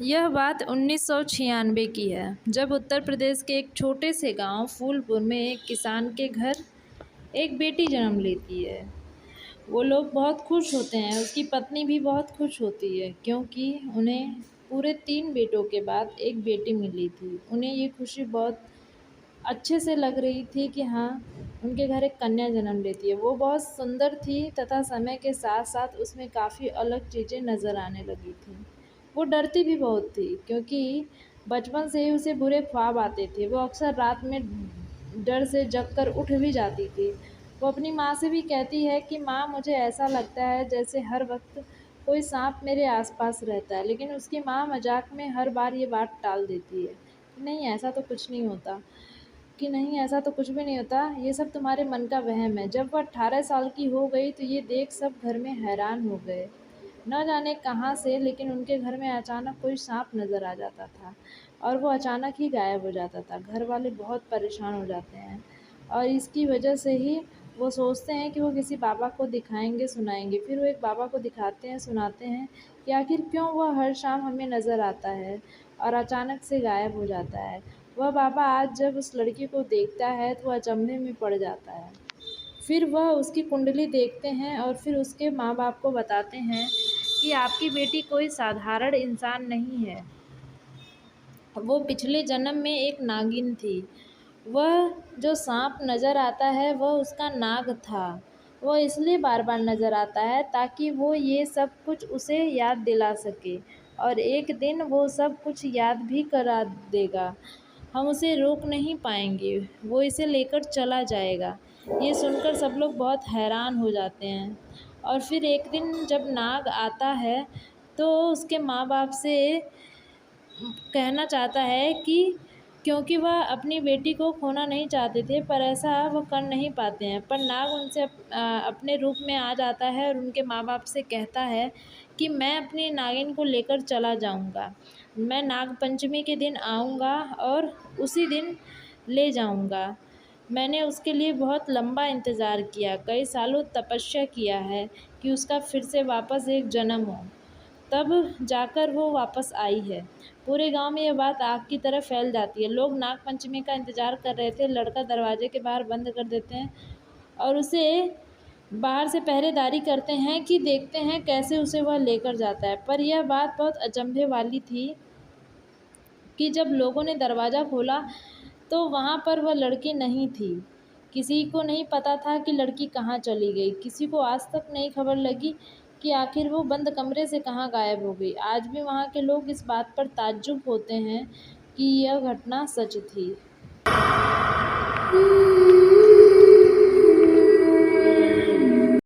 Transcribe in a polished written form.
यह बात 1996 की है, जब उत्तर प्रदेश के एक छोटे से गांव फूलपुर में एक किसान के घर एक बेटी जन्म लेती है। वो लोग बहुत खुश होते हैं, उसकी पत्नी भी बहुत खुश होती है क्योंकि उन्हें पूरे 3 बेटों के बाद एक बेटी मिली थी। उन्हें ये खुशी बहुत अच्छे से लग रही थी कि हाँ, उनके घर एक कन्या जन्म लेती है। वो बहुत सुंदर थी तथा समय के साथ-साथ उसमें काफ़ी अलग चीज़ें नज़र आने लगी थीं। वो डरती भी बहुत थी क्योंकि बचपन से ही उसे बुरे ख्वाब आते थे। वो अक्सर रात में डर से जग कर उठ भी जाती थी। वो अपनी माँ से भी कहती है कि माँ, मुझे ऐसा लगता है जैसे हर वक़्त कोई साँप मेरे आस-पास रहता है। लेकिन उसकी माँ मज़ाक में हर बार ये बात टाल देती है कि नहीं, ऐसा तो कुछ नहीं होता। कि नहीं, ऐसा तो कुछ भी नहीं होता, ये सब तुम्हारे मन का वहम है। जब वह 18 साल की हो गई तो ये देख सब घर में हैरान हो गए। न जाने कहाँ से, लेकिन उनके घर में अचानक कोई सांप नज़र आ जाता था और वो अचानक ही गायब हो जाता था। घर वाले बहुत परेशान हो जाते हैं और इसकी वजह से ही वो सोचते हैं कि वो किसी बाबा को दिखाएंगे, सुनाएंगे। फिर वो एक बाबा को दिखाते हैं, सुनाते हैं कि आखिर क्यों वह हर शाम हमें नज़र आता है और अचानक से गायब हो जाता है। वह बाबा आज जब उस लड़की को देखता है तो वह अचंभे में पड़ जाता है। फिर वह उसकी कुंडली देखते हैं और फिर उसके माँ-बाप को बताते हैं कि आपकी बेटी कोई साधारण इंसान नहीं है। वो पिछले जन्म में एक नागिन थी। वह जो साँप नज़र आता है वह उसका नाग था। वह इसलिए बार-बार नज़र आता है ताकि वो ये सब कुछ उसे याद दिला सके और एक दिन वो सब कुछ याद भी करा देगा। हम उसे रोक नहीं पाएंगे, वो इसे लेकर चला जाएगा। ये सुनकर सब लोग बहुत हैरान हो जाते हैं और फिर एक दिन जब नाग आता है तो उसके माँ-बाप से कहना चाहता है कि क्योंकि वह अपनी बेटी को खोना नहीं चाहते थे, पर ऐसा वो कर नहीं पाते हैं। पर नाग उनसे अपने रूप में आ जाता है और उनके माँ-बाप से कहता है कि मैं अपनी नागिन को लेकर चला जाऊँगा। मैं नाग पंचमी के दिन आऊँगा और उसी दिन ले जाऊँगा। मैंने उसके लिए बहुत लंबा इंतज़ार किया, कई सालों तपस्या किया है कि उसका फिर से वापस एक जन्म हो। तब जाकर वो वापस आई है। पूरे गांव में यह बात आग की तरह फैल जाती है। लोग नाग पंचमी का इंतजार कर रहे थे। लड़का दरवाजे के बाहर बंद कर देते हैं और उसे बाहर से पहरेदारी करते हैं कि देखते हैं कैसे उसे वह लेकर जाता है। पर यह बात बहुत अचंभे वाली थी कि जब लोगों ने दरवाज़ा खोला तो वहाँ पर वह लड़की नहीं थी। किसी को नहीं पता था कि लड़की कहाँ चली गई। किसी को आज तक नहीं खबर लगी कि आखिर वो बंद कमरे से कहाँ गायब हो गई। आज भी वहाँ के लोग इस बात पर ताज्जुब होते हैं कि यह घटना सच थी।